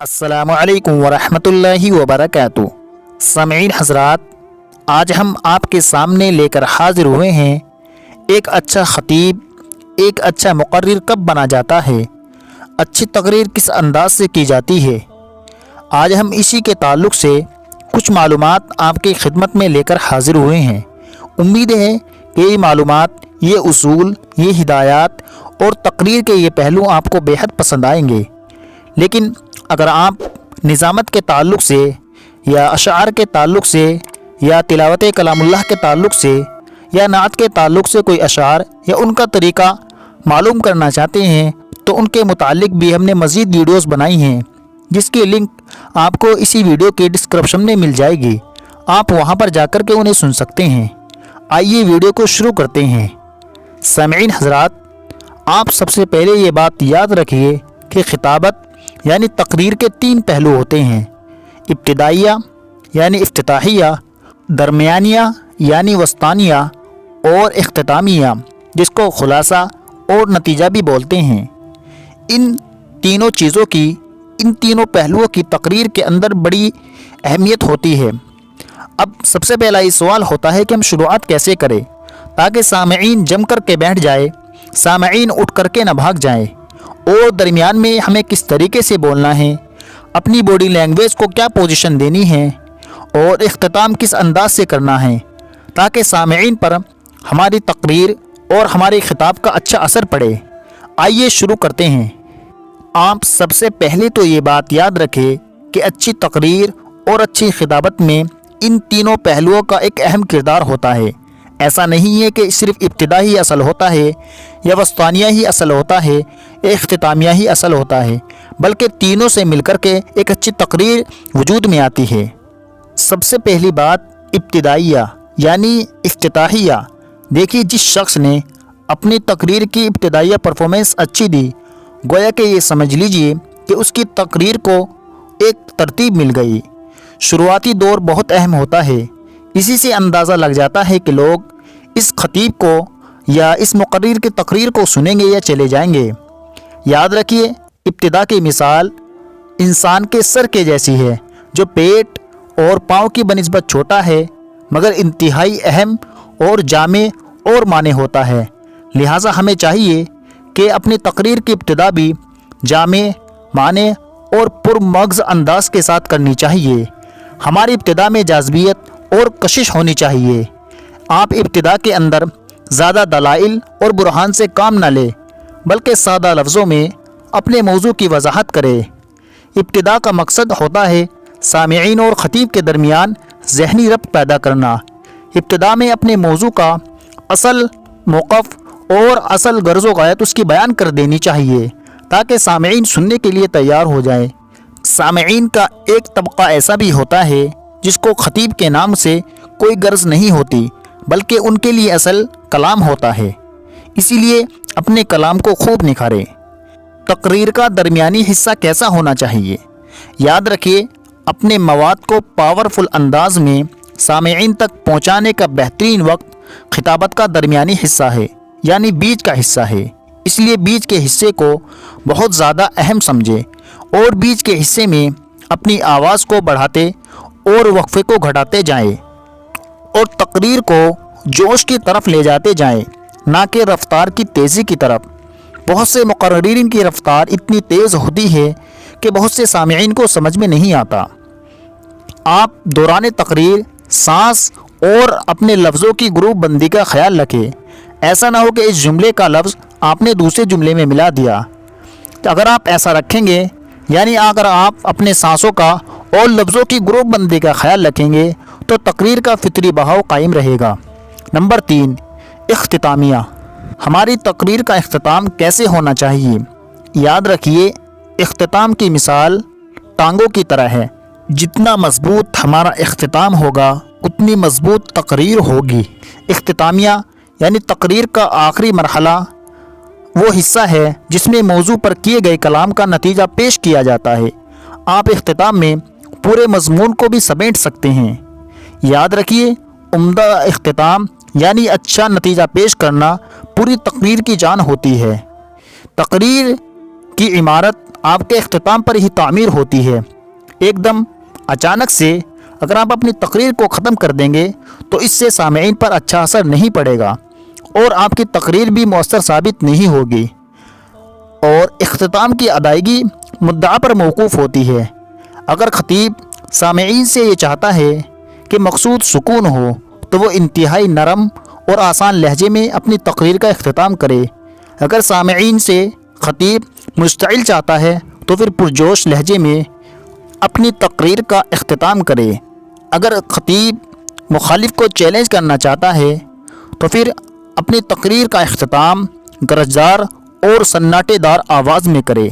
السلام علیکم ورحمۃ اللہ وبرکاتہ۔ سامعین حضرات، آج ہم آپ کے سامنے لے کر حاضر ہوئے ہیں ایک اچھا خطیب، ایک اچھا مقرر کب بنا جاتا ہے، اچھی تقریر کس انداز سے کی جاتی ہے۔ آج ہم اسی کے تعلق سے کچھ معلومات آپ کی خدمت میں لے کر حاضر ہوئے ہیں۔ امید ہے کہ یہ معلومات، یہ اصول، یہ ہدایات اور تقریر کے یہ پہلو آپ کو بے حد پسند آئیں گے۔ لیکن اگر آپ نظامت کے تعلق سے یا اشعار کے تعلق سے یا تلاوت کلام اللہ کے تعلق سے یا نعت کے تعلق سے کوئی اشعار یا ان کا طریقہ معلوم کرنا چاہتے ہیں تو ان کے متعلق بھی ہم نے مزید ویڈیوز بنائی ہیں، جس کی لنک آپ کو اسی ویڈیو کے ڈسکرپشن میں مل جائے گی۔ آپ وہاں پر جا کر کے انہیں سن سکتے ہیں۔ آئیے ویڈیو کو شروع کرتے ہیں۔ سامعین حضرات، آپ سب سے پہلے یہ بات یاد رکھیے کہ خطابت یعنی تقریر کے 3 پہلو ہوتے ہیں: ابتدائیہ یعنی افتتاحیہ، درمیانیہ یعنی وسطانیہ، اور اختتامیہ جس کو خلاصہ اور نتیجہ بھی بولتے ہیں۔ ان تینوں چیزوں کی، ان تینوں پہلوؤں کی تقریر کے اندر بڑی اہمیت ہوتی ہے۔ اب سب سے پہلا یہ سوال ہوتا ہے کہ ہم شروعات کیسے کریں تاکہ سامعین جم کر کے بیٹھ جائے، سامعین اٹھ کر کے نہ بھاگ جائیں، اور درمیان میں ہمیں کس طریقے سے بولنا ہے، اپنی باڈی لینگویج کو کیا پوزیشن دینی ہے، اور اختتام کس انداز سے کرنا ہے تاکہ سامعین پر ہماری تقریر اور ہمارے خطاب کا اچھا اثر پڑے۔ آئیے شروع کرتے ہیں۔ آپ سب سے پہلے تو یہ بات یاد رکھیں کہ اچھی تقریر اور اچھی خطابت میں ان تینوں پہلوؤں کا ایک اہم کردار ہوتا ہے۔ ایسا نہیں ہے کہ صرف ابتدا ہی اصل ہوتا ہے یا وسطانیہ ہی اصل ہوتا ہے یا اختتامیہ ہی اصل ہوتا ہے، بلکہ تینوں سے مل کر کے ایک اچھی تقریر وجود میں آتی ہے۔ سب سے پہلی بات ابتدائیہ یعنی افتتاحیہ۔ دیکھیے، جس شخص نے اپنی تقریر کی ابتدائیہ پرفارمنس اچھی دی، گویا کہ یہ سمجھ لیجئے کہ اس کی تقریر کو ایک ترتیب مل گئی۔ شروعاتی دور بہت اہم ہوتا ہے۔ اسی سے اندازہ لگ جاتا ہے کہ لوگ اس خطیب کو یا اس مقرر کی تقریر کو سنیں گے یا چلے جائیں گے۔ یاد رکھیے، ابتدا کی مثال انسان کے سر کے جیسی ہے، جو پیٹ اور پاؤں کی بنسبت چھوٹا ہے مگر انتہائی اہم اور جامع اور معنی ہوتا ہے۔ لہٰذا ہمیں چاہیے کہ اپنی تقریر کی ابتدا بھی جامع، معنی اور پرمغز انداز کے ساتھ کرنی چاہیے۔ ہماری ابتدا میں جاذبیت اور کشش ہونی چاہیے۔ آپ ابتدا کے اندر زیادہ دلائل اور برہان سے کام نہ لیں، بلکہ سادہ لفظوں میں اپنے موضوع کی وضاحت کریں۔ ابتدا کا مقصد ہوتا ہے سامعین اور خطیب کے درمیان ذہنی ربط پیدا کرنا۔ ابتدا میں اپنے موضوع کا اصل موقف اور اصل غرض و غایت اس کی بیان کر دینی چاہیے تاکہ سامعین سننے کے لیے تیار ہو جائیں۔ سامعین کا ایک طبقہ ایسا بھی ہوتا ہے جس کو خطیب کے نام سے کوئی غرض نہیں ہوتی، بلکہ ان کے لیے اصل کلام ہوتا ہے۔ اسی لیے اپنے کلام کو خوب نکھاریں۔ تقریر کا درمیانی حصہ کیسا ہونا چاہیے؟ یاد رکھیے، اپنے مواد کو پاورفل انداز میں سامعین تک پہنچانے کا بہترین وقت خطابت کا درمیانی حصہ ہے، یعنی بیچ کا حصہ ہے۔ اس لیے بیچ کے حصے کو بہت زیادہ اہم سمجھیں اور بیچ کے حصے میں اپنی آواز کو بڑھاتے اور وقفے کو گھٹاتے جائیں اور تقریر کو جوش کی طرف لے جاتے جائیں، نہ کہ رفتار کی تیزی کی طرف۔ بہت سے مقررین کی رفتار اتنی تیز ہوتی ہے کہ بہت سے سامعین کو سمجھ میں نہیں آتا۔ آپ دوران تقریر سانس اور اپنے لفظوں کی گروپ بندی کا خیال رکھیں۔ ایسا نہ ہو کہ اس جملے کا لفظ آپ نے دوسرے جملے میں ملا دیا۔ اگر آپ ایسا رکھیں گے، یعنی اگر آپ اپنے سانسوں کا اور لفظوں کی گروپ بندی کا خیال رکھیں گے تو تقریر کا فطری بہاؤ قائم رہے گا۔ نمبر 3، اختتامیہ۔ ہماری تقریر کا اختتام کیسے ہونا چاہیے؟ یاد رکھیے، اختتام کی مثال ٹانگوں کی طرح ہے۔ جتنا مضبوط ہمارا اختتام ہوگا اتنی مضبوط تقریر ہوگی۔ اختتامیہ یعنی تقریر کا آخری مرحلہ وہ حصہ ہے جس میں موضوع پر کیے گئے کلام کا نتیجہ پیش کیا جاتا ہے۔ آپ اختتام میں پورے مضمون کو بھی سمیٹ سکتے ہیں۔ یاد رکھیے، عمدہ اختتام یعنی اچھا نتیجہ پیش کرنا پوری تقریر کی جان ہوتی ہے۔ تقریر کی عمارت آپ کے اختتام پر ہی تعمیر ہوتی ہے۔ ایک دم اچانک سے اگر آپ اپنی تقریر کو ختم کر دیں گے تو اس سے سامعین پر اچھا اثر نہیں پڑے گا اور آپ کی تقریر بھی مؤثر ثابت نہیں ہوگی، اور اختتام کی ادائیگی مدعا پر موقوف ہوتی ہے۔ اگر خطیب سامعین سے یہ چاہتا ہے کہ مقصود سکون ہو تو وہ انتہائی نرم اور آسان لہجے میں اپنی تقریر کا اختتام کرے۔ اگر سامعین سے خطیب مشتعل چاہتا ہے تو پھر پرجوش لہجے میں اپنی تقریر کا اختتام کرے۔ اگر خطیب مخالف کو چیلنج کرنا چاہتا ہے تو پھر اپنی تقریر کا اختتام گرجدار اور سناٹے دار آواز میں کرے۔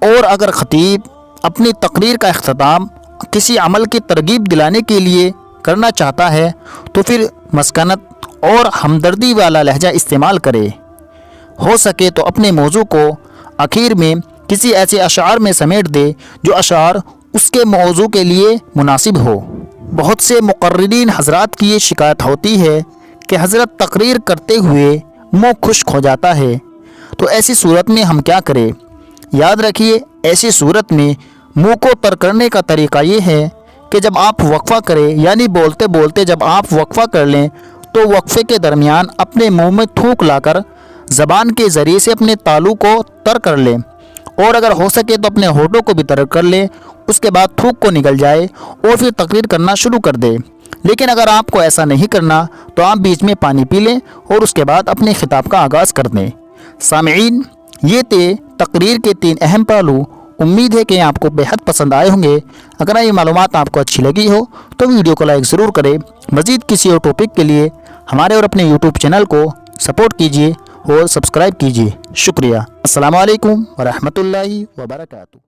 اور اگر خطیب اپنی تقریر کا اختتام کسی عمل کی ترغیب دلانے کے لیے کرنا چاہتا ہے تو پھر مسکنت اور ہمدردی والا لہجہ استعمال کرے۔ ہو سکے تو اپنے موضوع کو آخر میں کسی ایسے اشعار میں سمیٹ دے جو اشعار اس کے موضوع کے لیے مناسب ہو۔ بہت سے مقررین حضرات کی یہ شکایت ہوتی ہے کہ حضرت تقریر کرتے ہوئے منہ خشک ہو جاتا ہے، تو ایسی صورت میں ہم کیا کریں؟ یاد رکھیے، ایسی صورت میں منہ کو تر کرنے کا طریقہ یہ ہے کہ جب آپ وقفہ کریں، یعنی بولتے بولتے جب آپ وقفہ کر لیں تو وقفے کے درمیان اپنے منہ میں تھوک لا کر زبان کے ذریعے سے اپنے تالو کو تر کر لیں، اور اگر ہو سکے تو اپنے ہونٹوں کو بھی تر کر لیں۔ اس کے بعد تھوک کو نگل جائے اور پھر تقریر کرنا شروع کر دیں۔ لیکن اگر آپ کو ایسا نہیں کرنا تو آپ بیچ میں پانی پی لیں اور اس کے بعد اپنے خطاب کا آغاز کر دیں۔ سامعین، یہ تھے تقریر کے 3 اہم پہلو۔ امید ہے کہ آپ کو بہت پسند آئے ہوں گے۔ اگر یہ معلومات آپ کو اچھی لگی ہو تو ویڈیو کو لائک ضرور کریں۔ مزید کسی اور ٹاپک کے لیے ہمارے اور اپنے یوٹیوب چینل کو سپورٹ کیجیے اور سبسکرائب کیجیے۔ شکریہ۔ السلام علیکم ورحمۃ اللہ وبرکاتہ۔